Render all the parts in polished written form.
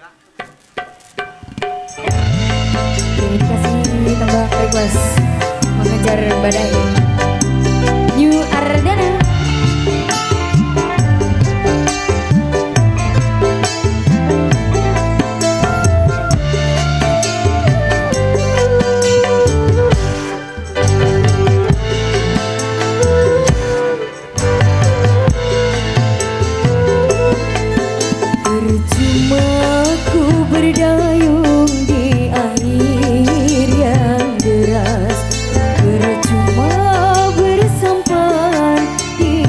Kasih tambah request mengejar badai New Ardana. Percuma ku berdayung di air yang deras, percuma bersampan di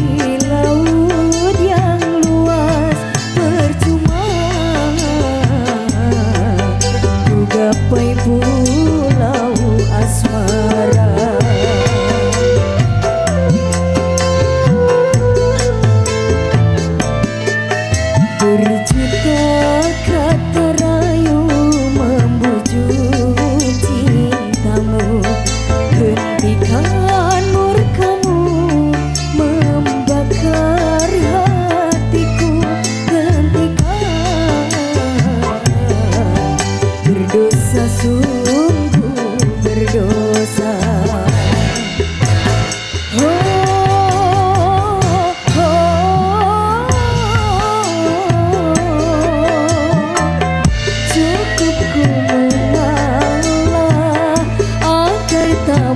laut yang luas, percuma ku gapai pulau asmara. Berjuta kata rayu membujuk cintamu, hentikan murkamu membakar hatiku, hentikan. Berdosa sungguh berdosa.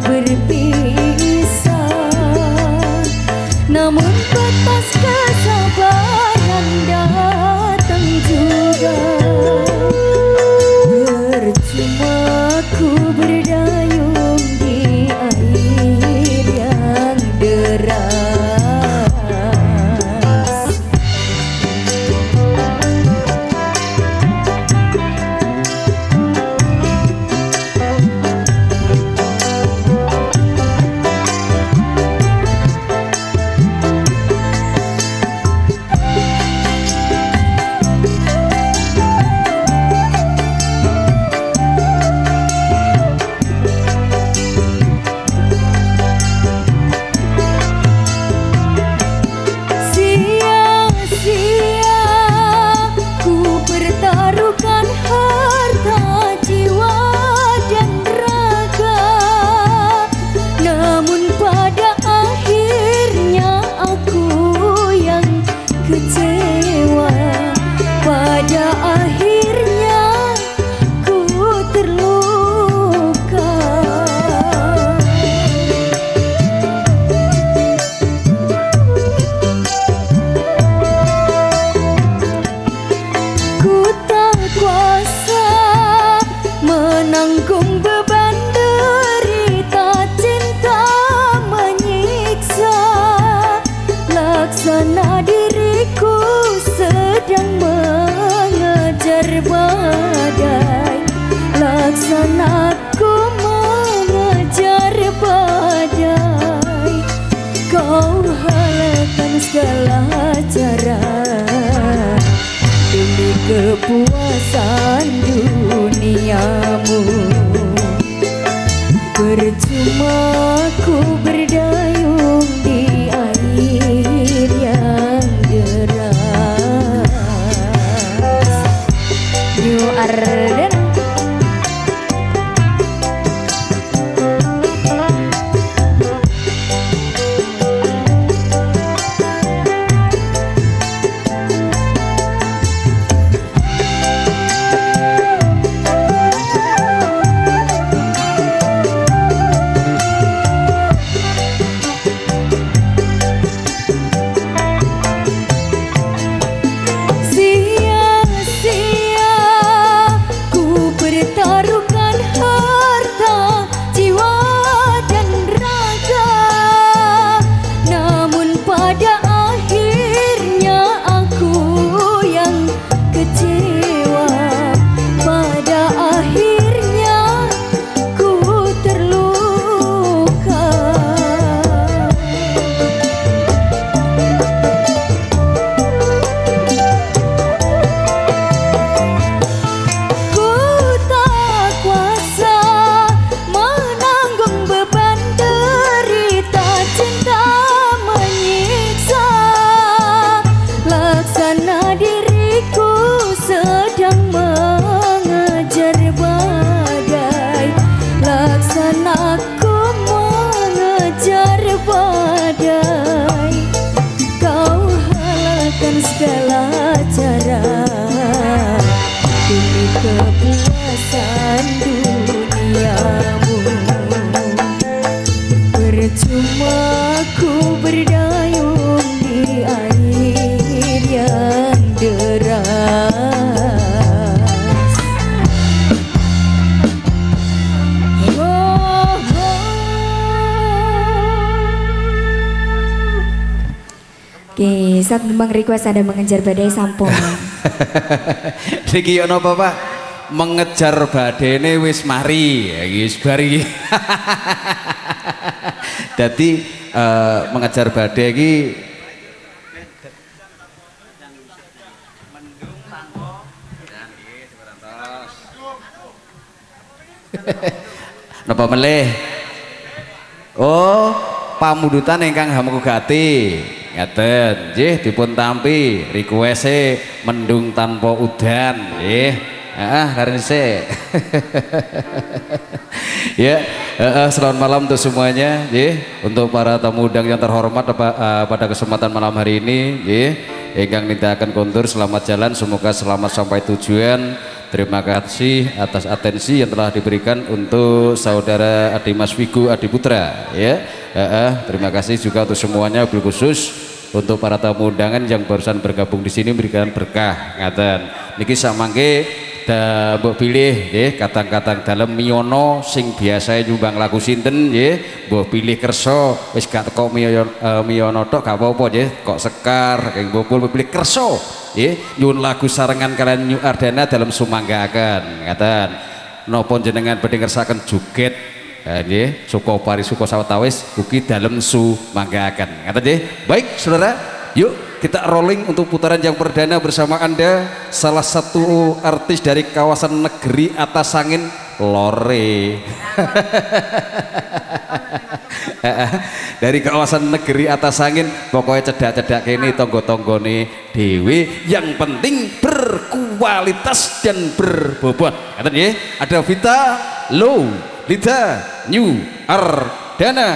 Berpisah, namun batas kesabaran datang juga. Percuma ku berdayung di air yang deras. Kecewa, pada akhirnya ku terluka. Ku tak kuasa menanggung beban derita cinta menyiksa, laksana diriku sedang mengejar badai, laksanaku mengejar badai. Kau halakan segala cara demi kepuasan duniamu. Percuma ku berdayung di air yang deras. New Ardana. deras. Oke, saat Bang request ada mengejar badai sampung. Niki ono apa Pak? Mengejar badai ini wis mari, wis bari. Jadi mengejar badai ini napa melih? Oh, pamundutan ingkang hamukugati. Ngaten, nggih dipun tampi request-e mendung tanpa udan, nggih. Heeh, karena sih. Ya, selamat malam untuk semuanya, nggih. Untuk para tamu undang yang terhormat pada kesempatan malam hari ini, nggih. Ingkang nindakaken kontur selamat jalan, semoga selamat sampai tujuan. Terima kasih atas atensi yang telah diberikan untuk saudara Adi Mas Wigu Adi Putra, ya. Terima kasih juga untuk semuanya, bil khusus untuk para tamu undangan yang barusan bergabung di sini memberikan berkah. Ngaten niki samangke da mbok pilih nggih kadang-kadang dalem miyono sing biasa nyumbang lagu sinten nggih, mbok pilih kersa wis gak teko miyono tok gak apa-apa nggih, kok sekar kenging bopul pilih kersa nggih, nyuwun lagu sarengan kalian New Ardana dalam sumanggaaken. Ngaten napa jenengan badhe ngersakaken joget nggih suka pari suka sawetawis ugi dalem sumanggaaken. Ngaten nggih. Baik saudara, yuk kita rolling untuk putaran yang perdana bersama Anda, salah satu artis dari kawasan negeri atas angin Lore. Dari kawasan negeri atas angin, pokoknya cedak-cedak ini tonggo-tonggone dewi, yang penting berkualitas dan berbobot. Katanya ada Vita Low, Lida New Ardana,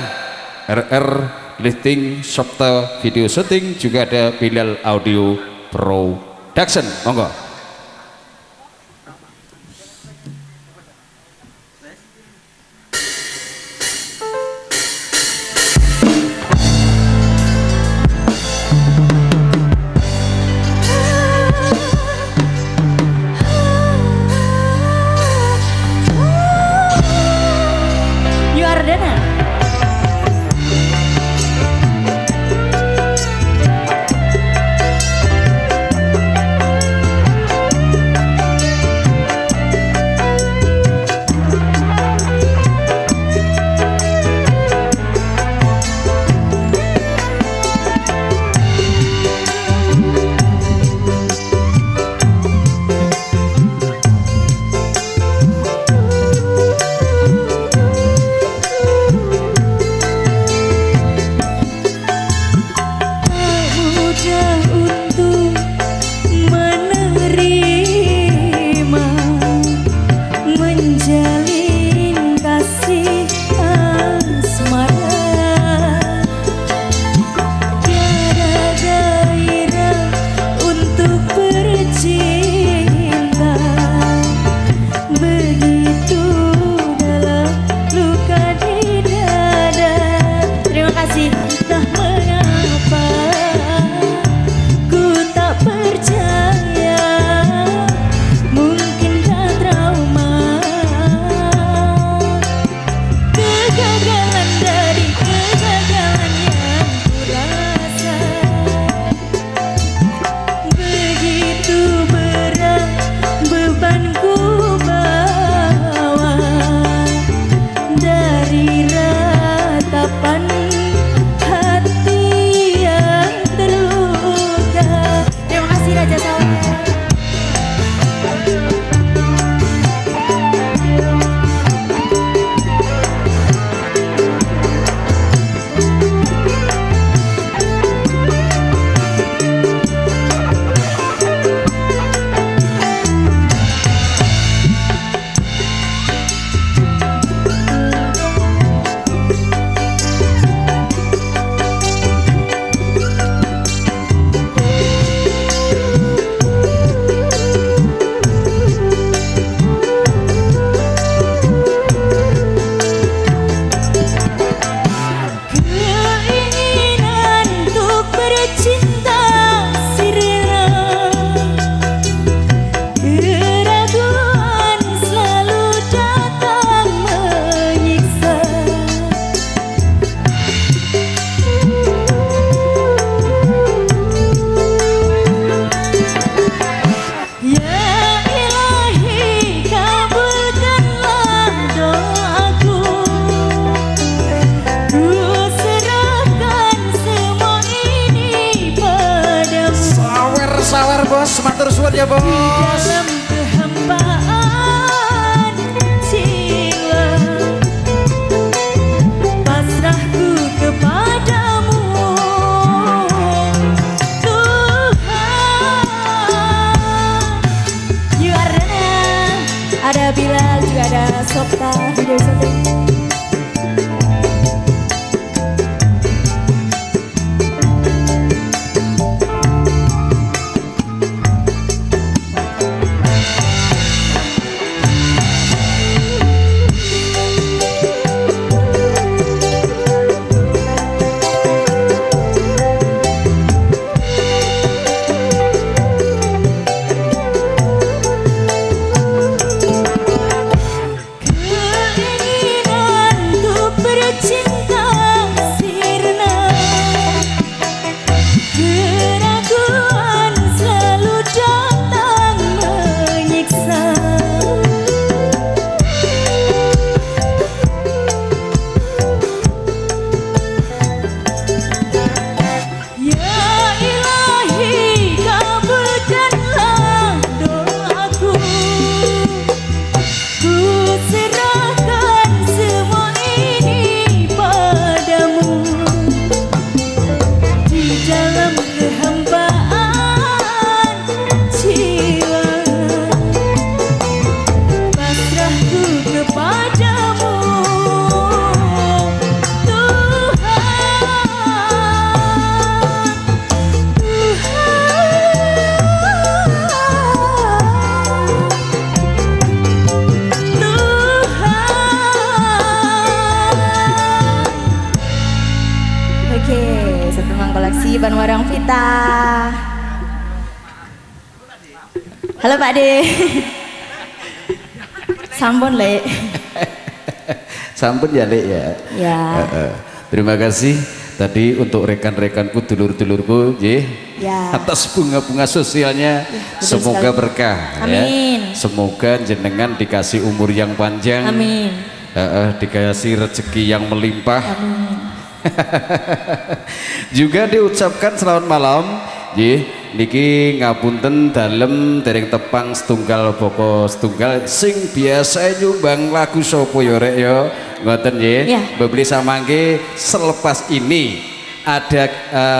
RR lifting, Shopta video shooting, juga ada Bilal Audio Production. Monggo. New Ardana. saja bos. dalam kehampaan jiwa pasrahku kepadamu Tuhan. You are Dana, ada Bilal juga ada Sokta video syuting. Banwarang Vita. Halo Pak De. Sampun Le. Sampun ya Lek ya. Ya. Terima kasih tadi untuk rekan-rekanku, dulur-dulurku, ya. Atas bunga-bunga sosialnya, semoga berkah. Amin. Ya. Semoga jenengan dikasih umur yang panjang. Amin. Dikasih rezeki yang melimpah. Amin. Juga diucapkan selamat malam. Niki ngapunten dalem dereng tepang setunggal boko setunggal sing biasa nyumbang lagu sopo yo rek yo ngoten nggih. Bebeli samangke selepas ini ada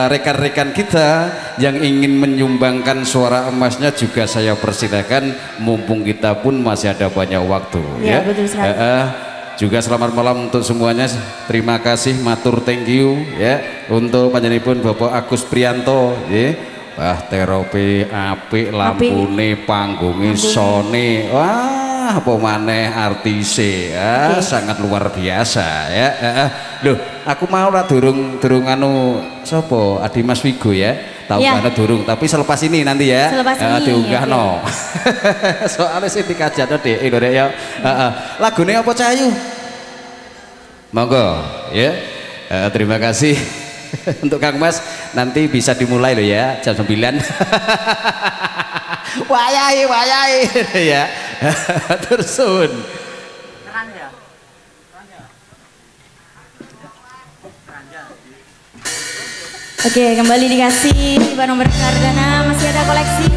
rekan-rekan kita yang ingin menyumbangkan suara emasnya juga saya persilakan mumpung kita pun masih ada banyak waktu ya. Betul sekali. Juga selamat malam untuk semuanya. Terima kasih, matur thank you ya untuk panjenenganipun Bapak Agus Priyanto ya. Wah, terope apik, lampune, panggunge, sone. Wah, apa maneh artise ya, sangat luar biasa ya. Loh, aku mau lah durung anu sapa? Adi Mas Wigo ya. Tahu karena durung, tapi selepas ini nanti ya. Selepas ini diunggah no. Soalnya sih dikajak deh, Rek ya. Lagune apa Cahayu? Monggo ya. Terima kasih untuk Kang Mas, nanti bisa dimulai loh ya jam 9. Wayahe ya. Tersun. Oke, kembali dikasih Pak nomor Sardana, masih ada koleksi.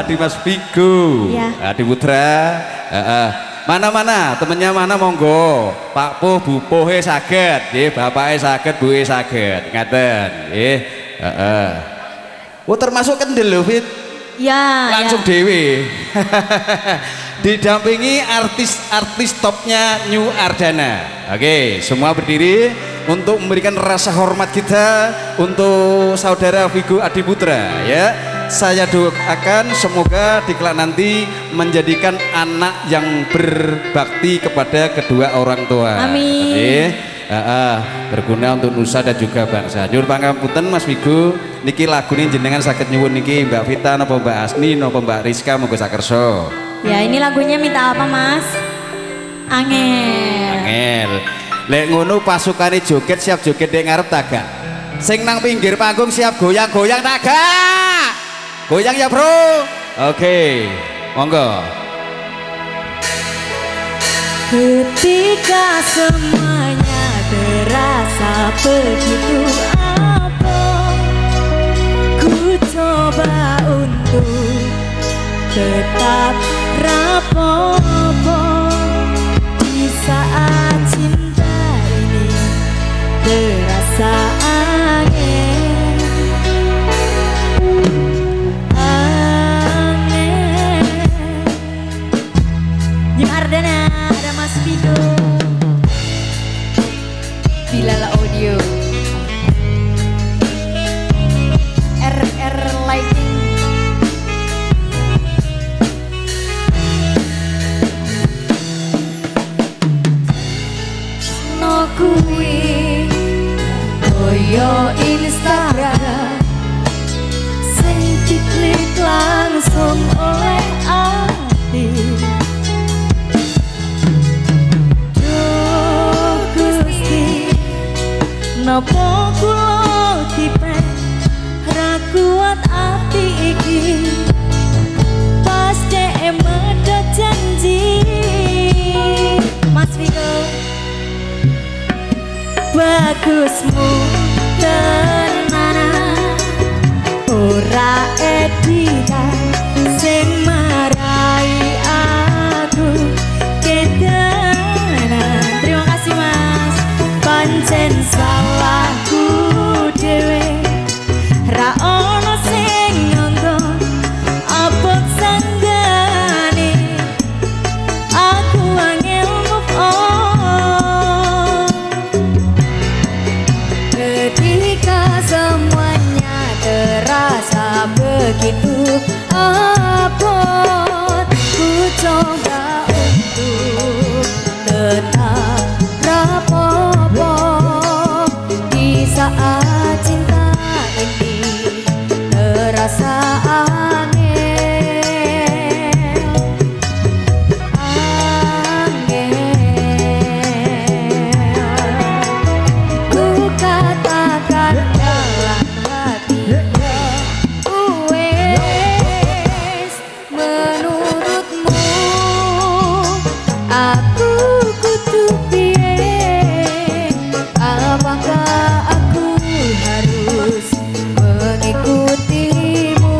Adi Mas Vigo, Iya. Adi Putra. Mana temennya mana monggo. Pak Puh, Bu Puhe saged, nggih, bapake saged, buke saged. Ngaten, nggih. Oh termasuk kendel lho, Fit. Ya, Langsung ya. dewe. Didampingi artis-artis topnya New Ardana. Oke, semua berdiri untuk memberikan rasa hormat kita untuk saudara Vigo Adi Putra ya. Saya doakan semoga di kelak nanti menjadikan anak yang berbakti kepada kedua orang tua. Amin. Oke. Berguna untuk nusa dan juga bangsa. Nyuwun pangapunten Mas Vigo, niki lagu ini jenengan sakit nyuwun niki Mbak Vita napa Mbak Asni napa Mbak Rizka monggo sakerso. Ya ini lagunya minta apa Mas? Angel. Angel. Lek ngono pasukane joget siap joget dek ngarep tagak. Sing nang pinggir panggung siap goyang-goyang tagak. Goyang ya bro. Oke, monggo. Ketika semuanya terasa begitu abang, ku coba untuk tetap rapopo di saat cinta ini terasa aneh, aneh. New Ardana, ada Mas Vigo, Bilal Audio, RR Lighting. No kuwi koyo Instagram sing diklik langsung oleh ati. Duh Gusti, napa kula dipek ra kuat ati iki pas dhek medhot janji. Mas Vigo, bagusmu tenanan ora editan sing marai aku kedanan. Terima kasih Mas, pancen salahku dhewe ra ono sing nonton abot sanggane aku angel move on. Ketika semuanya terasa begitu abot, ku coba untuk tetap rapopo di saat cinta ini terasa angel, angel. Ku katakan dalam hati, wes menurutmu aku kudu piye? Apakah aku harus mengikutimu?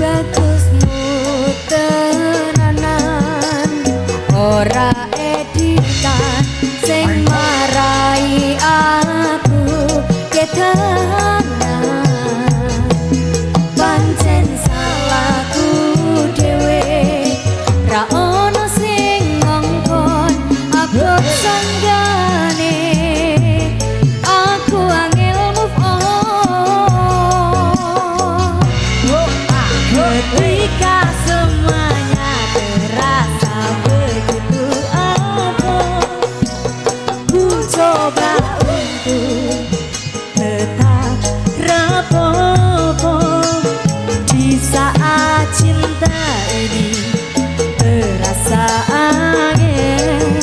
Statusmu tenanan ora editan sing marai aku ketahanan pancen salahku dhewe ra ono sing ngongkon abot sanggane aku angel move on ketika semuanya terasa begitu abot ku coba untuk tetap rapopo di saat cinta ini terasa angin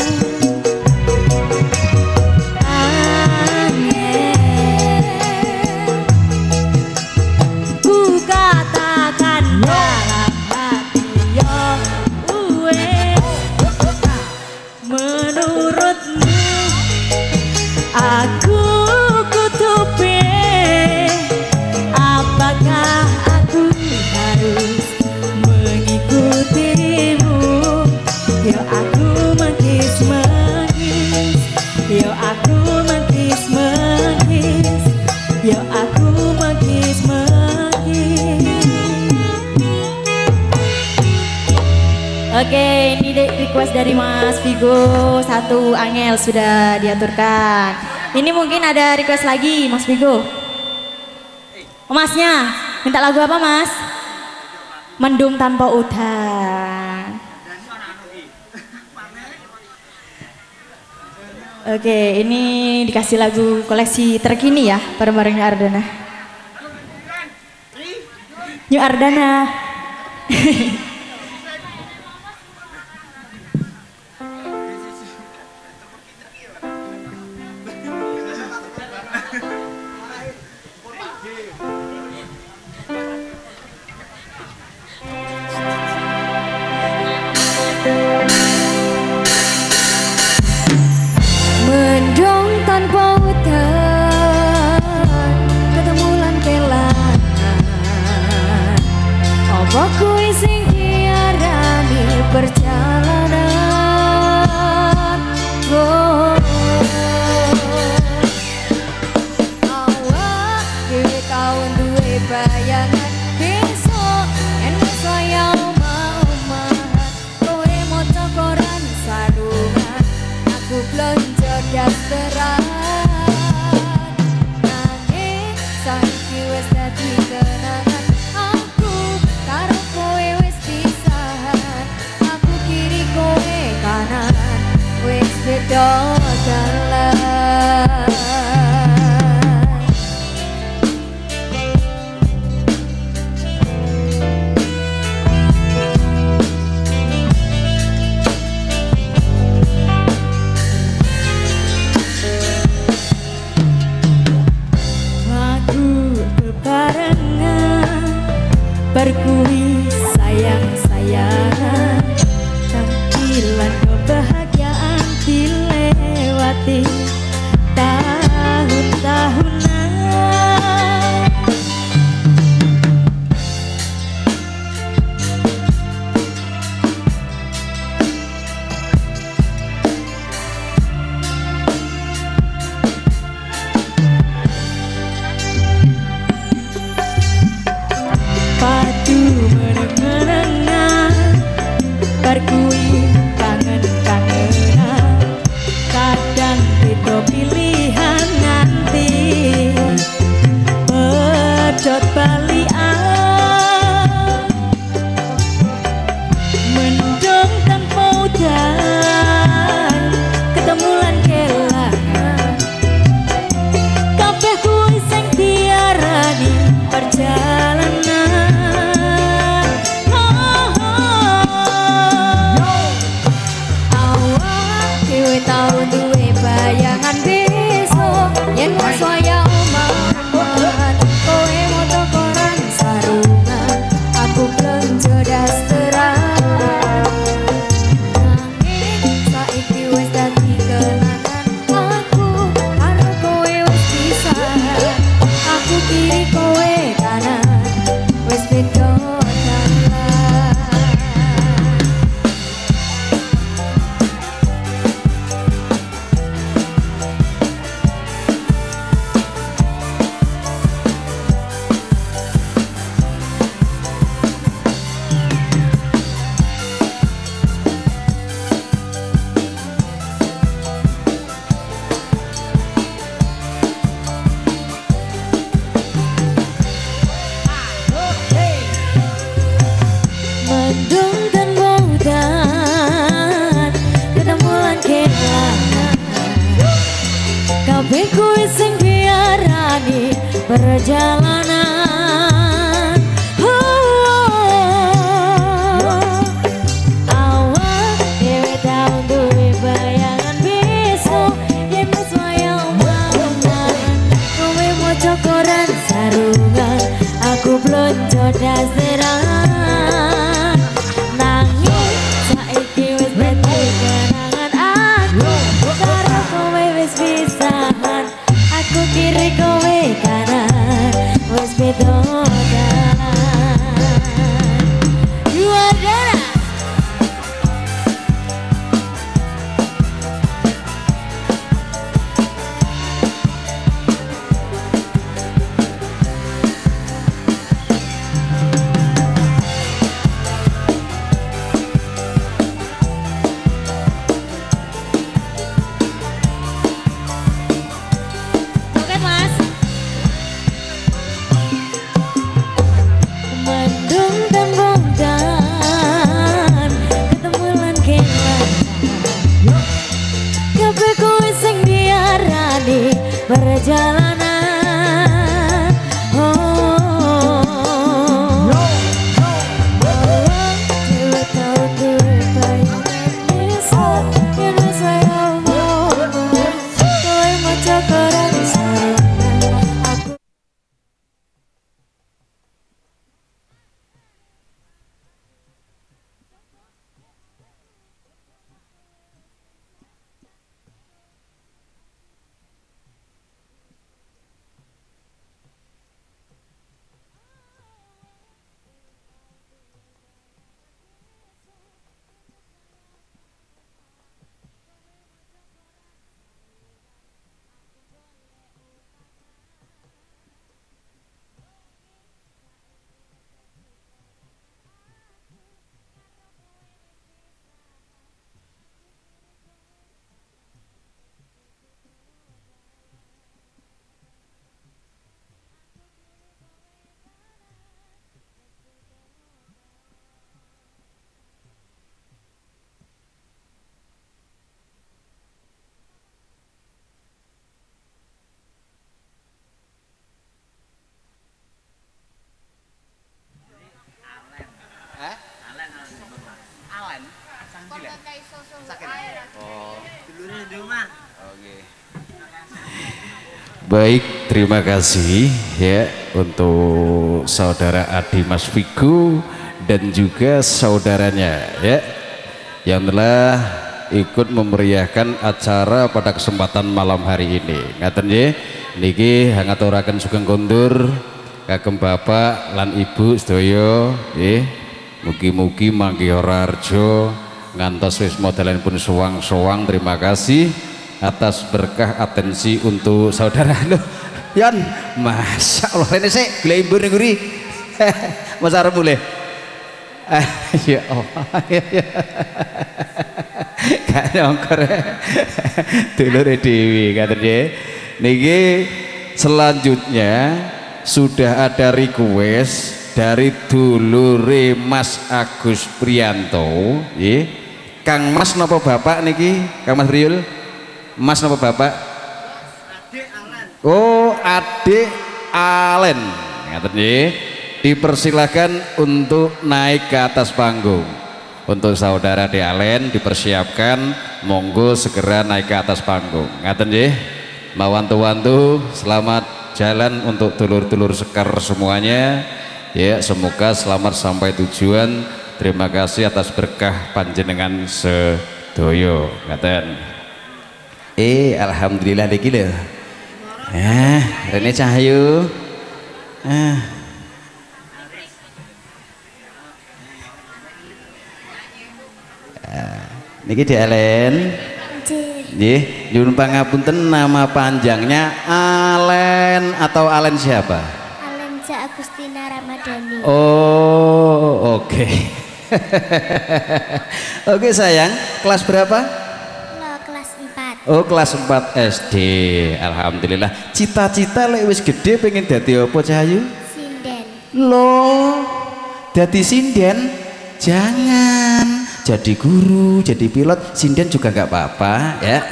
ku katakan dalam hati yo menurutmu aku kutupi apakah aku harus mengikutimu yo aku mengkis-mengkis yo aku mengkis-mengkis yo aku mengkis-mengkis. Oke, ini request dari Mas Vigo, satu angel sudah diaturkan. Ini mungkin ada request lagi Mas Vigo. Masnya, minta lagu apa Mas? Mendung Tanpa Udan. Oke, ini dikasih lagu koleksi terkini ya, bareng-bareng New Ardana. New Ardana. Mendung tanpa udan, ketemu lan kelangan. Apa kuwi sing diarani perjalanan? Oh, awak dhewe tau duwe bayangan besok yen saya omah-omahan kowe maca koran sarungan aku blonjo dasteran nanging saiki wis dadi kenangan aku karo kowe wis pisahan aku kiri kowe kanan wis beda dalan. Berkuih sayang-sayangan tampilan kebahagiaan dilewati tahun-tahunan. Padu meneng-menengan berkuih kangen-kangenan kadang beda pilihan nganti pedot balian mendung tanpa udan ketemu lan kelangan kabeh kuwi sing diarani perjalanan. Tau duwe bayangan besok yen saya omah-omahan kowe moto koran sarungan aku blonjo dasteran nanging mendung dan baudan ketemu lan kelangan kabeh kuwi sing biarani perjalanan awak dhewe tau duwe bayangan besok yen wis wayang bangunan kowe maca koran sarungan aku blonjo dasteran nanging saiki wis dadi kenangan aku karo kowe wis pisahan aku kiri kowe kanan wis beda juara Oke mas mendung dan baudan ketemu lan kelangan kabeh kuwi sing diarani perjalanan dhewe tau duwe bayangan besok yen wis wayang bangunan kowe maca koran sarungan aku Baik, terima kasih ya untuk saudara Adi Mas Vigo dan juga saudaranya ya yang telah ikut memeriahkan acara pada kesempatan malam hari ini. Ngaten nggih, niki hangaturaken sugeng kondur kagem Bapak lan Ibu sedaya nggih. Mugi-mugi mangke ora arjo ngantos wis modelanipun sowang-sowang. Terima kasih atas berkah atensi untuk saudara lo Yon, masya Allah ini sih gila ibu negeri mas arep boleh ya Allah gak nyongkor dulur Dewi katanya niki selanjutnya sudah ada request dari dulure Mas Agus Prianto ya. Kang Mas napa bapak niki Kang Mas Riul Mas napa bapak? Adik Alen. Oh, adik Alen. Ngaten nggih. Dipersilakan untuk naik ke atas panggung. Untuk saudara Adik Alen dipersiapkan monggo segera naik ke atas panggung. Ngaten nggih. Mawantu-wantu selamat jalan untuk dulur-dulur sekar semuanya. Ya, semoga selamat sampai tujuan. Terima kasih atas berkah panjenengan sedoyo. Ngaten. Alhamdulillah niki lho. Rene Cahyu. Niki Dek Alen. Nggih, nyuwun pangapunten nama panjangnya Alen atau Alen siapa? Alen Ca Agustina Ramadhani. Oh, oke. Oke sayang, kelas berapa? Kelas 4. Oh, kelas 4 SD. Alhamdulillah. Cita-cita lek wis gede pengen dadi apa Cahayu? Sinden. Loh, dadi sinden. Jangan jadi guru, jadi pilot, sinden juga nggak apa-apa ya.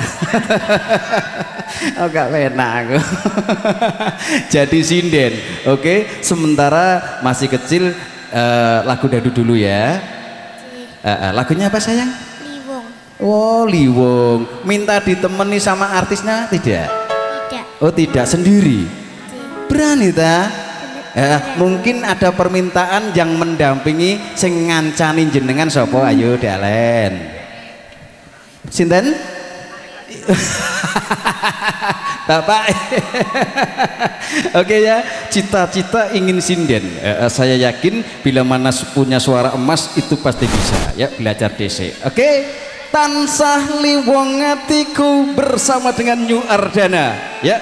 Oh nggak enak aku. Jadi sinden, oke. Sementara masih kecil, lagu dadu dulu ya. Lagunya apa sayang? Liwong. Oh Liwong. Minta ditemani sama artisnya tidak? Tidak. Oh tidak, sendiri. Berani ta? Bener. Mungkin ada permintaan yang mendampingi sing ngancani jenengan sapa? Ayo Dalen. Sinten? Bapak. Oke ya, cita-cita ingin sinden. Saya yakin bila Manas punya suara emas itu pasti bisa ya, belajar DC. Oke. Tansah liwong atiku bersama dengan New Ardana ya.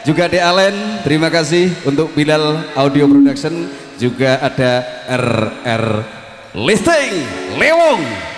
Juga De Allen, terima kasih untuk Bilal Audio Production, juga ada RR Listing Lewong.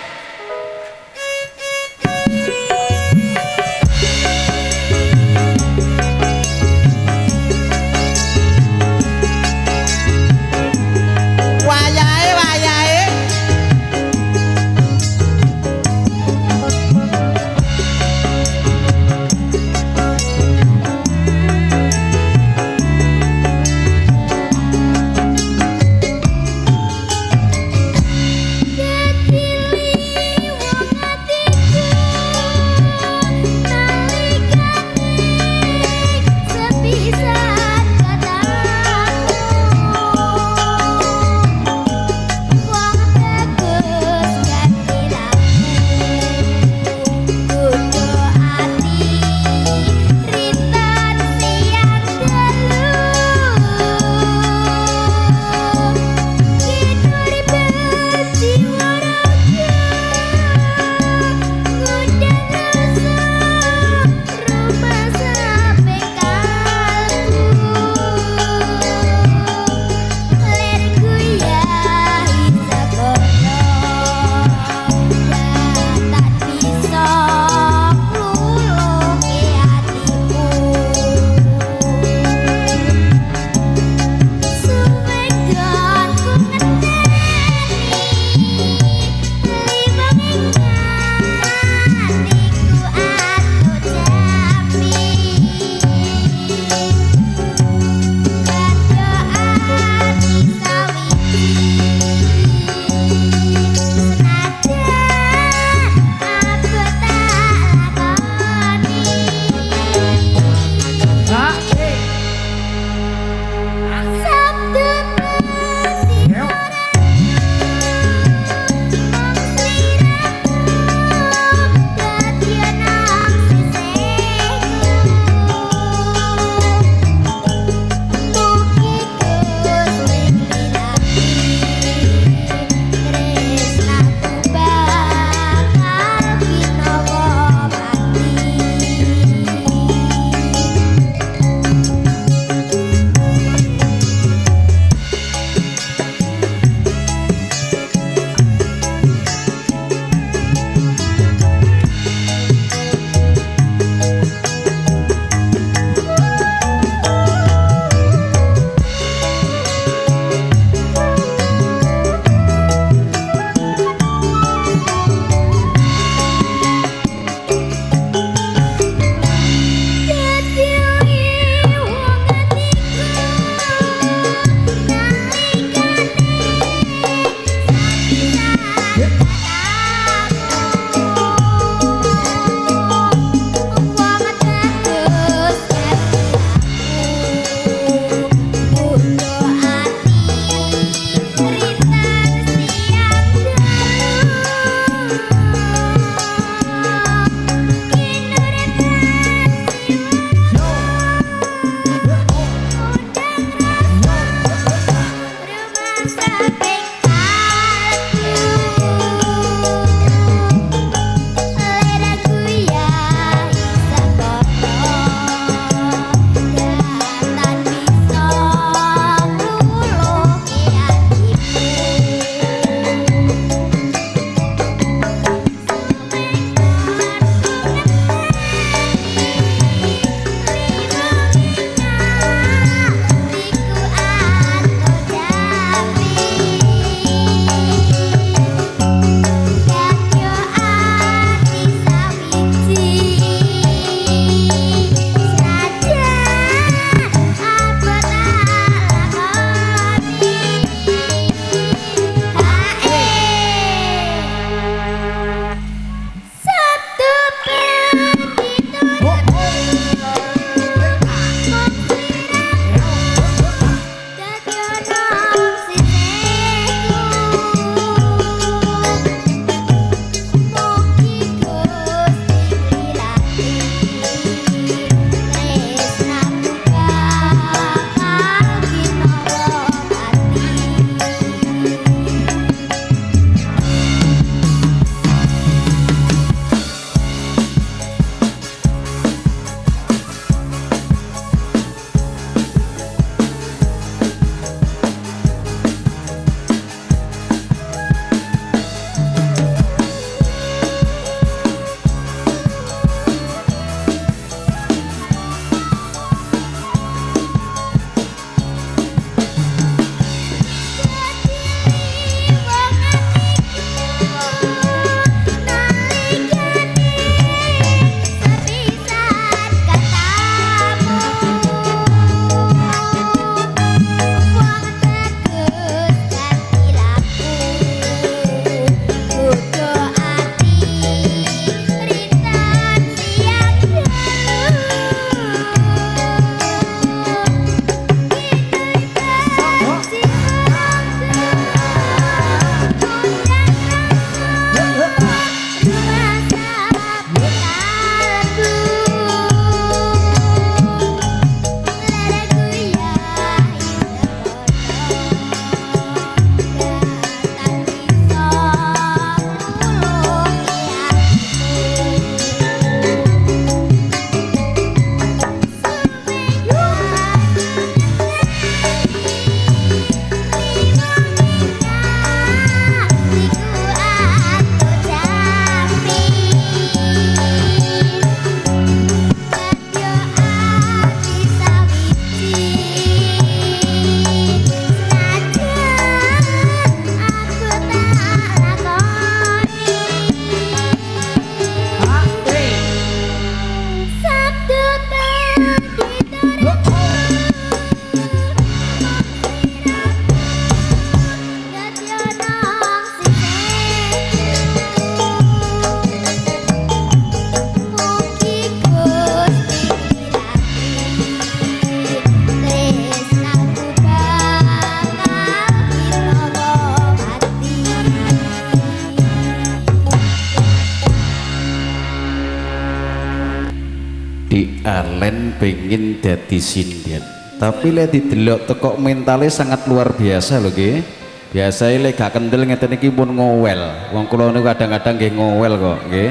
pengen dadi sinden. Tapi lek didelok teko mentalnya sangat luar biasa lho nggih. Biasane lek gak kendel ngeten iki pun ngowel. Wong kula niku kadang-kadang nggih ngowel kok nggih.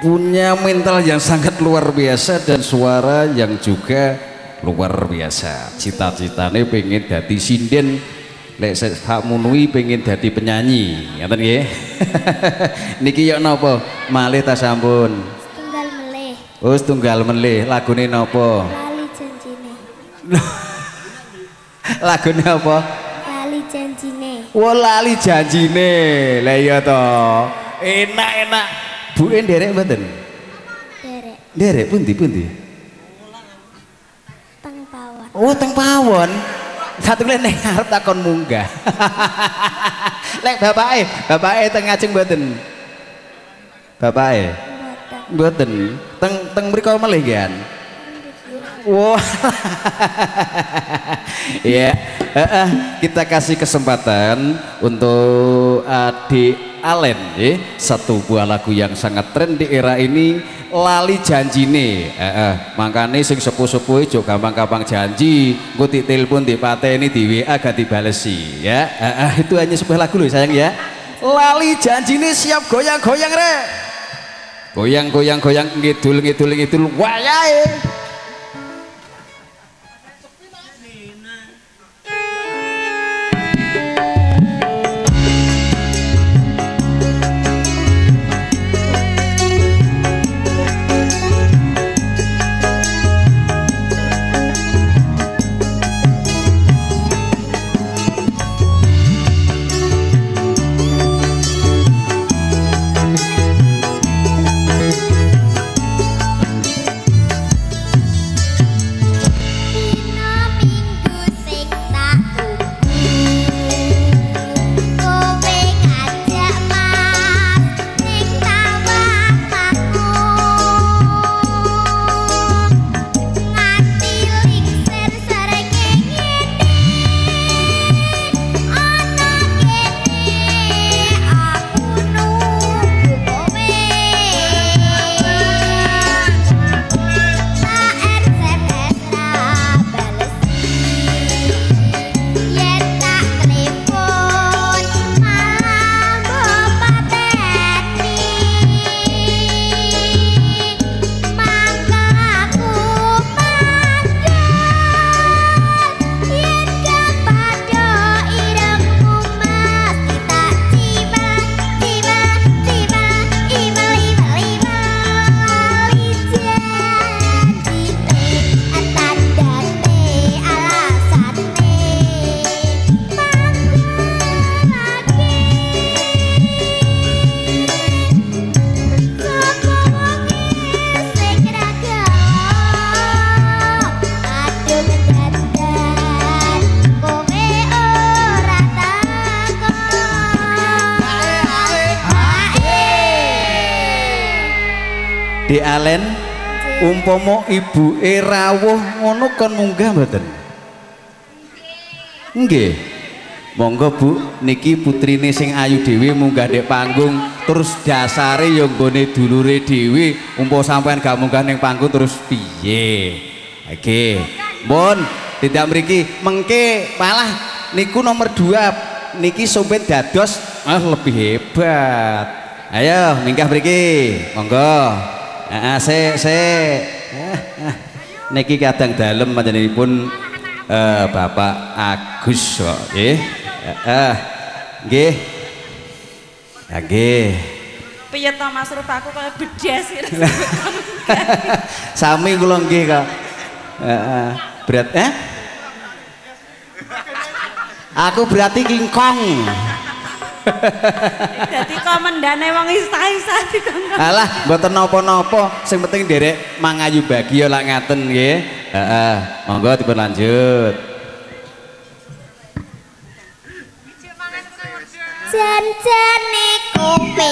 Punya mental yang sangat luar biasa dan suara yang juga luar biasa. Cita-citane pengen dadi sinden. Lek sak munui pengen dadi penyanyi. Ngoten nggih. Niki yo napa? Malih ta sampun. Tunggal meleh. Oh, tunggal melih. Lagune napa? Lali janjine. Lagune apa? Lali janjine. Wah, lali janjine. Lah iya to. Enak-enak. Bu nderek mboten? Derek. Nderek pundi-pundi? Teng pawon. Oh, teng pawon. Satu kali nek arep takon munggah. Lek bapake teng ngajeng mboten? Bapake? Mboten. Teng mriku melih nggih. Wah, ya, kita kasih kesempatan untuk adik Alen, satu buah lagu yang sangat tren di era ini, lali janjine. Makanya sing sepuh-sepuh jo gampang-gampang janji, engko ditelepon dipateni di WA gak dibalesi, ya. Itu hanya sebuah lagu loh sayang ya. Lali janjine siap goyang-goyang re. Goyang-goyang ngidul wayahe. Di Alen umpama ibu rawuh ngono kon munggah mboten? Nggih. Monggo Bu, niki putrine sing ayu dhewe munggah dek panggung terus dasare ya nggone dulure dhewe umpama sampean gak munggah ning panggung terus piye? Oke. Mun tidak mriki mengke malah niku nomor 2 niki sompet dados lebih hebat. Ayo minggah mriki. Monggo. Niki kadang dalem panjenenganipun Bapak Agus kok nggih. Nggih. Nggih. Piye to Mas Ruf aku kaya bedes iki. Sami kula nggih kok. Berat Aku berarti kingkong. Dadi komendane wong isa-isa dikongkon. Alah, mboten napa-napa, sing penting derek mangayu bahagia lak ngaten nggih. Monggo dipun lanjut. Jan-jane kowe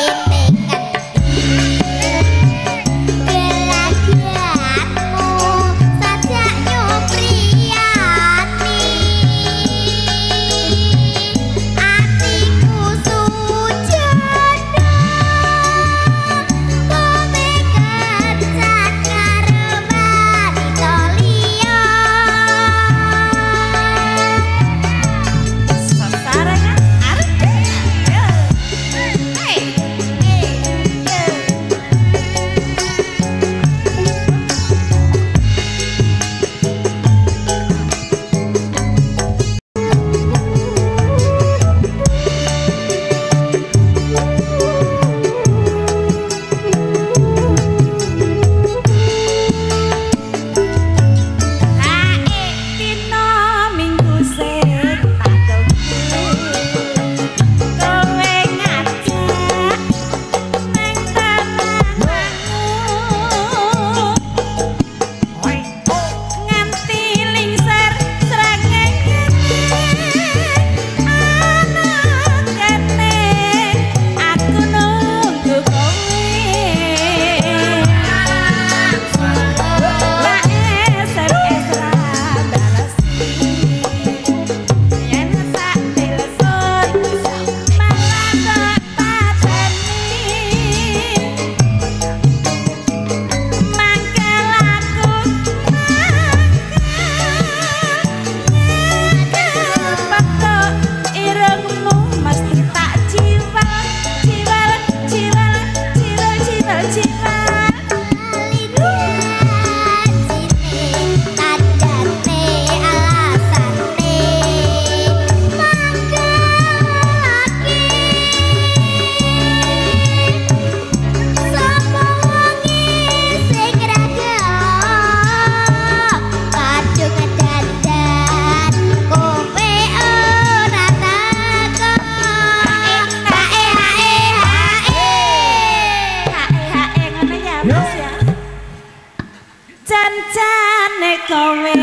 kowe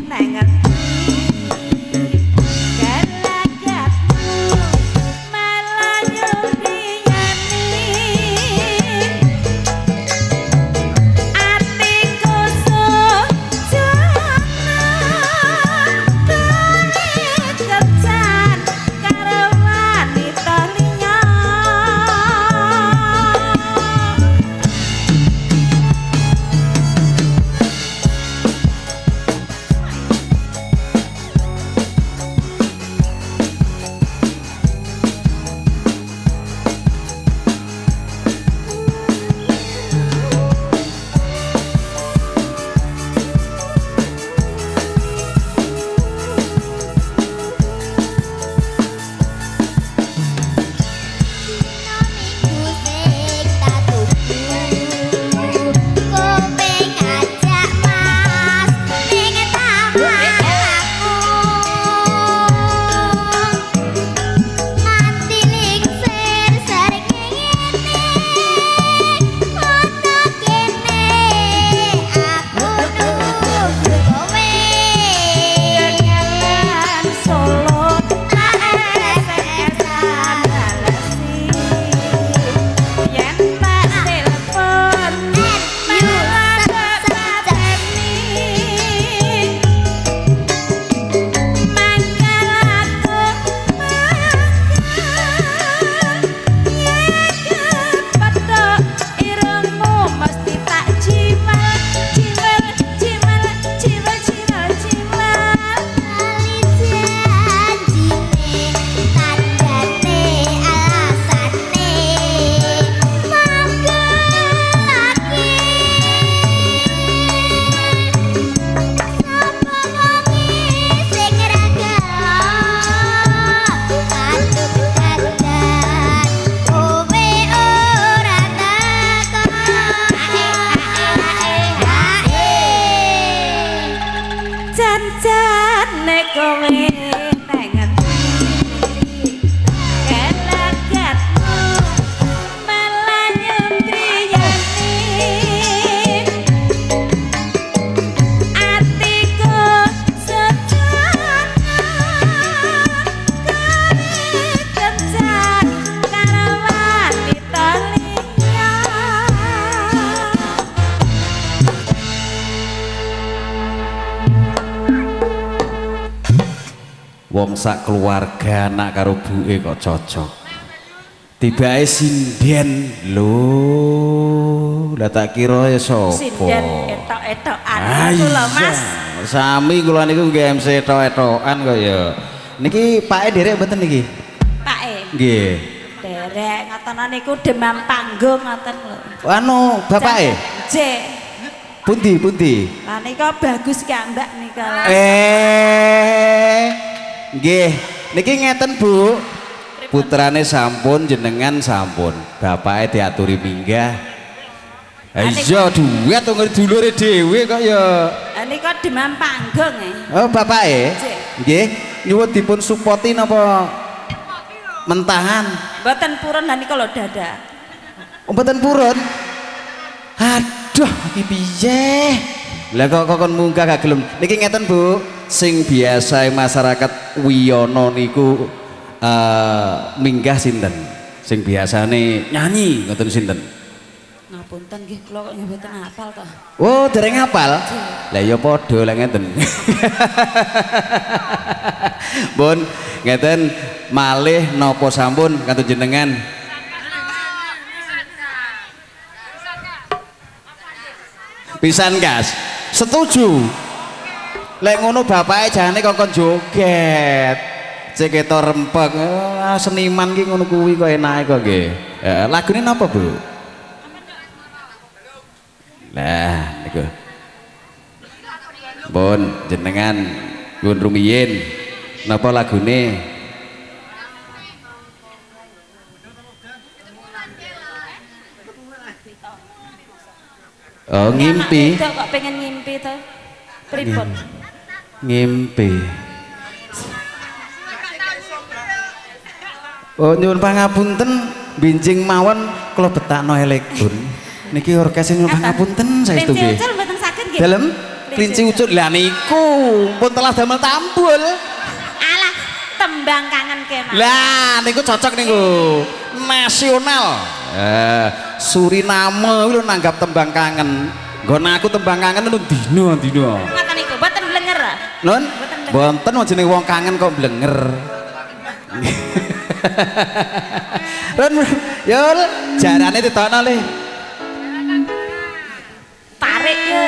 nek wong sak keluarga anak karo buke kok cocok. Tibake sinden lho. Lah tak kira ya sapa? Sinden etok-etokan aku lho Mas. Sami kula niku nggih MC etok-etokan kok ya. Niki Pake derek mboten niki? Pake. Nggih. Derek ngoten niku demam panggung ngoten lho. Anu bapake? J. Pundi? Lah nika bagus ki Mbak nika. Nggih, niki ngeten Bu. Putrane sampun, jenengan sampun. Bapake diaturi minggah. Iya duet wong dulure dhewe kok ya. Lah nika demam panggung Oh, bapake? Nggih, nyuwun dipun supporti napa mentahan? Mboten purun lah nika lho dada. Oh, mboten purun. Aduh, iki piye? Lah kok kon munggah gak gelem. Niki ngeten Bu. Sing biasa masyarakat Wiyono niku minggah sinten? Sing biasane nyanyi ngoten sinten? Ngapunten nggih kula kok mboten hafal to. Oh, dereng hafal? Lah ya padha lah ngeten. Pun ngeten malih napa sampun kantun jenengan? Pisan gas. Setuju. Lek ngono bapake jane kok joget. Cek ketok rempek. Seniman ki ngono kuwi kok enake kok nggih. Lagune napa, Bu? Lah niku. Pun jenengan nyuwun rumiyin. Napa lagune? Oh, ngimpi. Kok pengen ngimpi to? Pripun? Ngimpi. Oh, nyuwun pangapunten binjing mawon kula betakno elektron. Niki orkes nyuwun pangapunten saestu nggih. Pencil mboten saged nggih. Dalem kelinci ucul. Lah niku pun telah damel tampul. Alah, tembang kangen kemah. Lah niku cocok niku. Nasional. Suriname lho nanggap tembang kangen. Nggon aku tembang kangen lu dino. Ngoten niku, boten blenger. Nun, bonten jenenge wong kangen kok blenger. Ron, yul, jarane ditokno le. Tarik ya.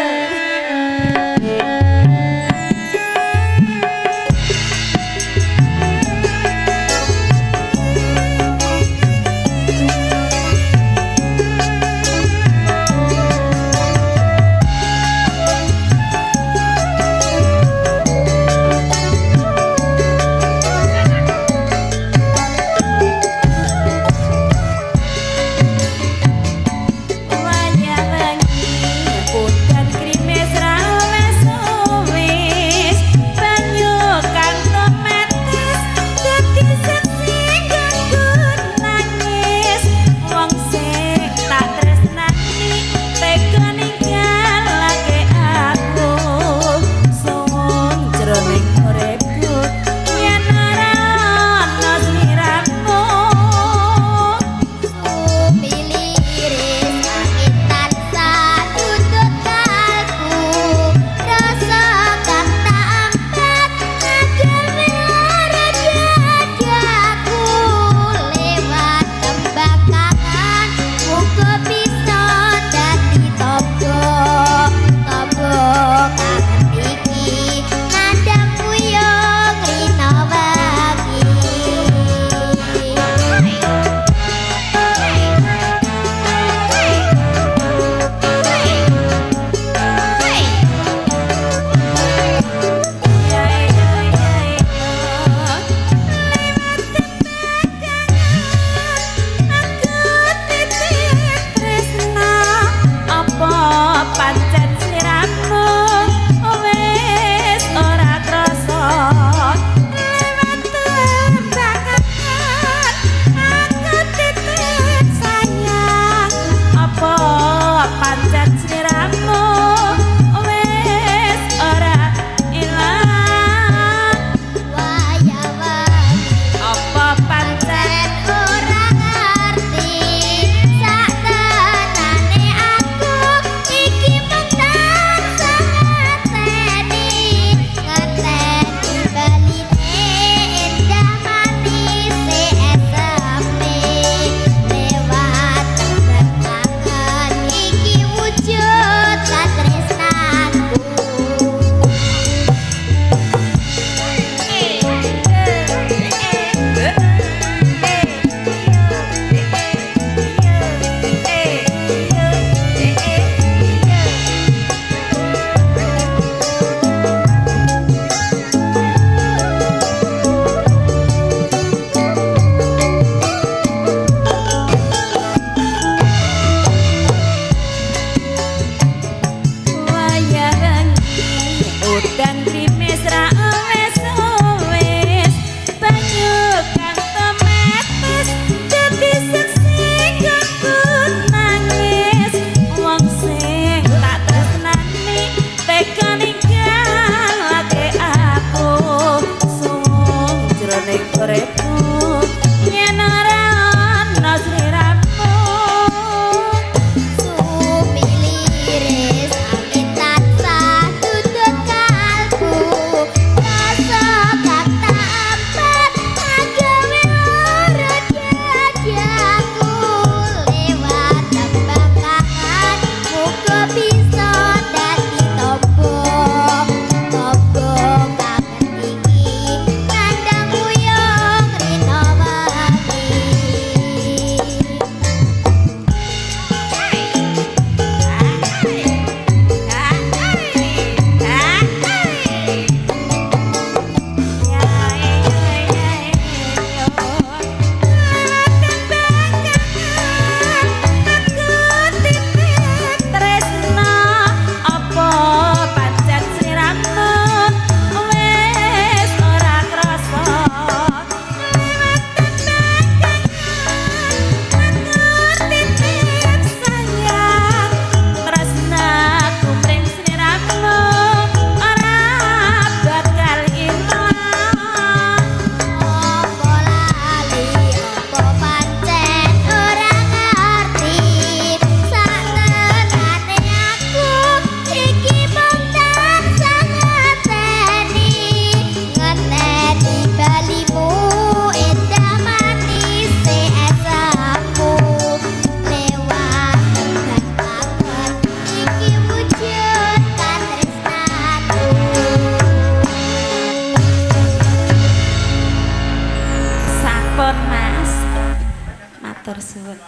Matur suwun.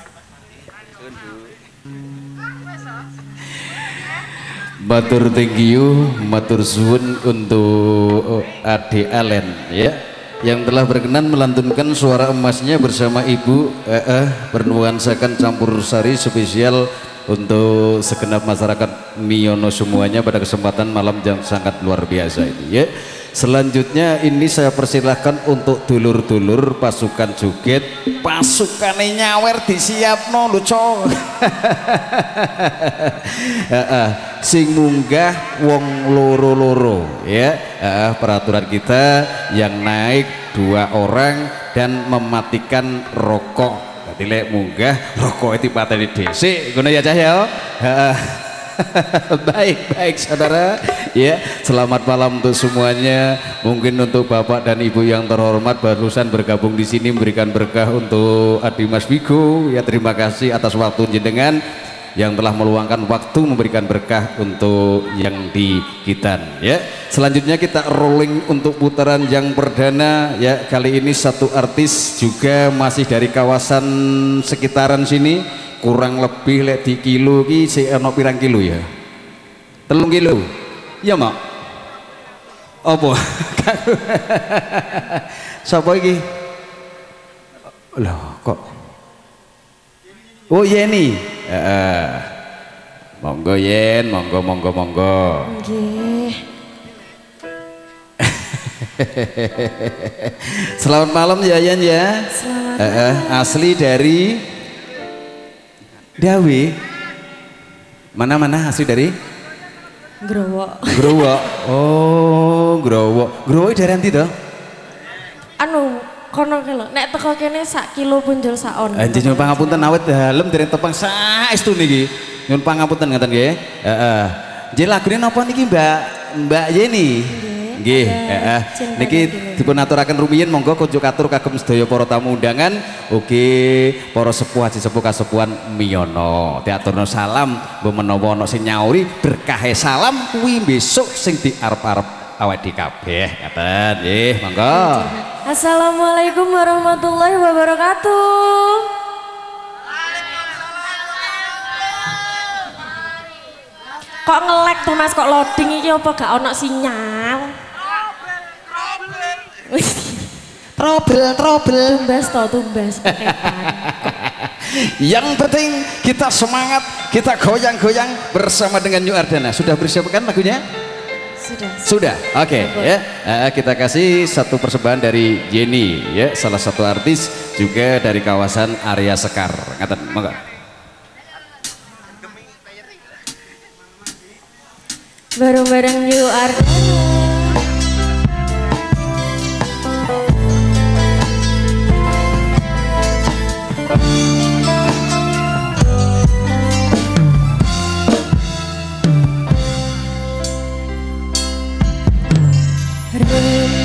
Matur thank you, matur suwun untuk Ade Alen ya, yang telah berkenan melantunkan suara emasnya bersama Ibu bernuansakan campur sari spesial untuk segenap masyarakat Miono semuanya pada kesempatan malam yang sangat luar biasa ini ya. Selanjutnya ini saya persilahkan untuk dulur-dulur pasukan joget, pasukannya nyawer disiapno lho co. Sing munggah wong loro-loro ya. Peraturan kita yang naik 2 orang dan mematikan rokok. Jadi lek munggah rokok itu dipateni dhisik ngono ya Cah ya. Baik saudara ya, selamat malam untuk semuanya. Mungkin untuk bapak dan ibu yang terhormat barusan bergabung di sini memberikan berkah untuk Adi Mas Vigo ya, terima kasih atas waktu jenengan yang telah meluangkan waktu memberikan berkah untuk yang di Kitan ya. Selanjutnya kita rolling untuk putaran yang perdana ya. Kali ini satu artis juga masih dari kawasan sekitaran sini, kurang lebih lek di kilo ki si ono pirang kilo ya, 3 kilo ya mak apa siapa iki loh kok oh Yeni monggo Yen monggo Nggih. Selamat malam ya Yen ya. Asli dari Dawe mana asli dari Growok. Oh Growok dari nanti toh Anu kono ki lho, nek teko kene sak kilo punjul sak on. Anjir nyuwun pangapunten awet dalem dereng tepang saestu niki. Nyuwun pangapunten ngaten nggih. Heeh. Nggih lagune napa niki Mbak Yeni? Nggih, niki dipun aturaken rumiyin monggo kunjuk atur kagem sedaya para tamu undangan, ugi para sepuh haji sepuh kasepuhan Miono. Diaturno salam, mbok menawa ana sing nyauri berkahe salam kuwi besok sing diarep-arep awake kabeh. Ngaten, nggih, monggo. Assalamualaikum warahmatullahi wabarakatuh. Kok ngelek tuh Mas, kok loading iki apa gak ono sinyal? Trouble. Tumbas paketan. Yang penting kita semangat, kita goyang-goyang bersama dengan New Ardana. Sudah bersiapkan lagunya? Sudah. Oke, ya. Kita kasih satu persembahan dari Jenny ya, salah satu artis juga dari kawasan area Sekar. Ngaten, monggo. Bareng-bareng New Ardana.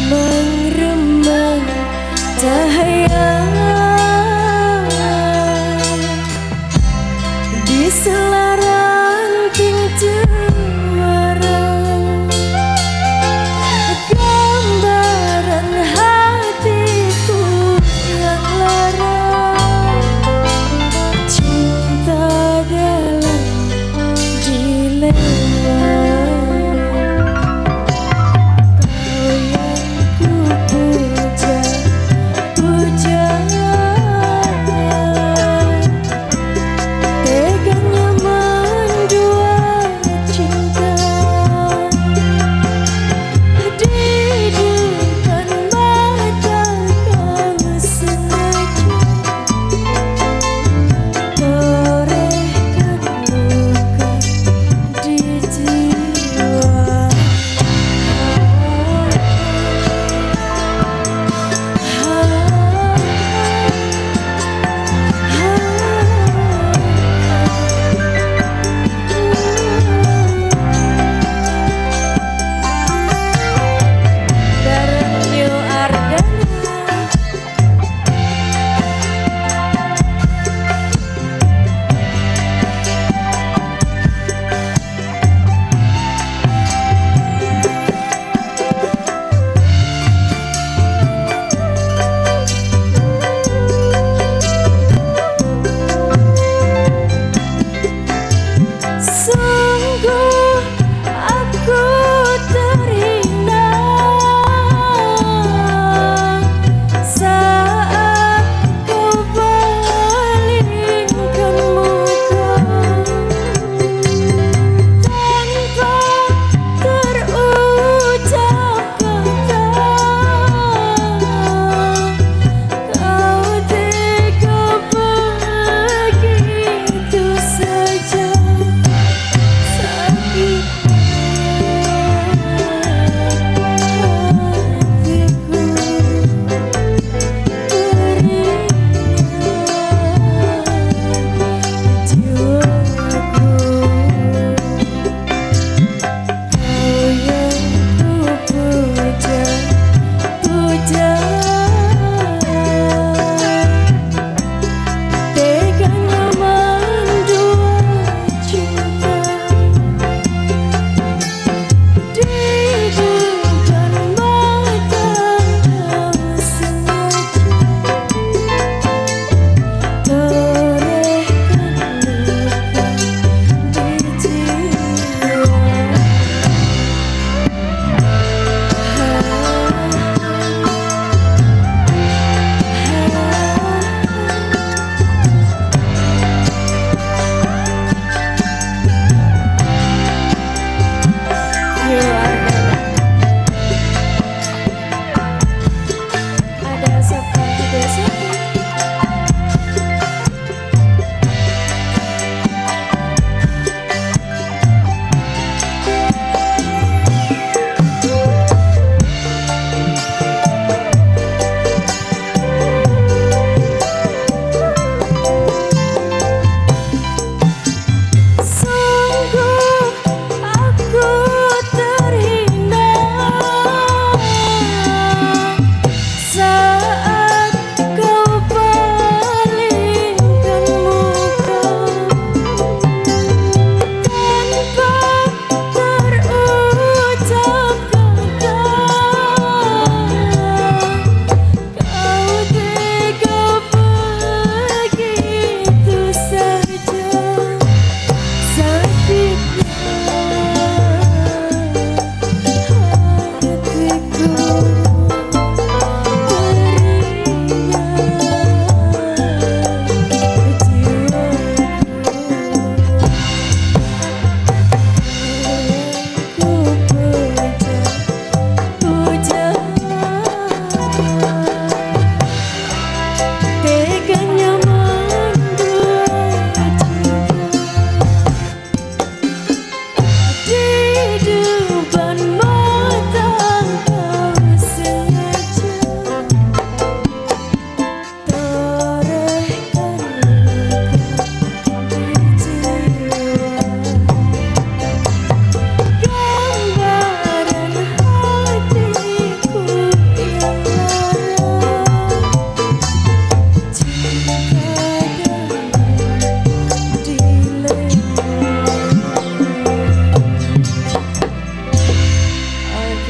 Remang-remang cahaya di selaranting cemara, gambaran hatiku yang lara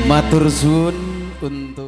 Matur suwun untuk